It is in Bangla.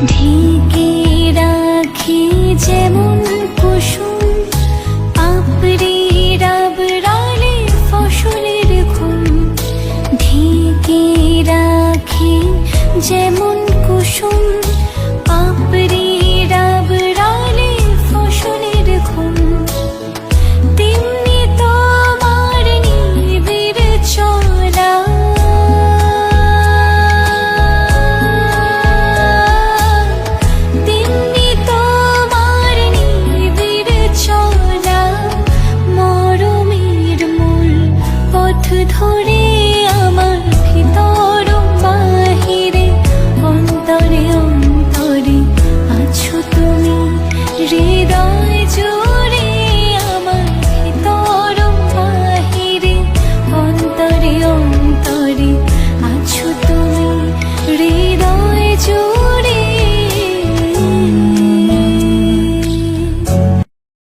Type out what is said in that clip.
ঢেকে রাখি যেমন কুসুম পাপড়ি ডাবরালে ফসলের ঘুম। ঢেকে রাখি যেমন কুসুম পাপড়ি ডাবরালে ফসলের ঘুম। তেমনি তোমার নিবিড় চলা ধরে আমার ভিতর বাহিরে অন্তরে অন্তরে আছো তুমি রে।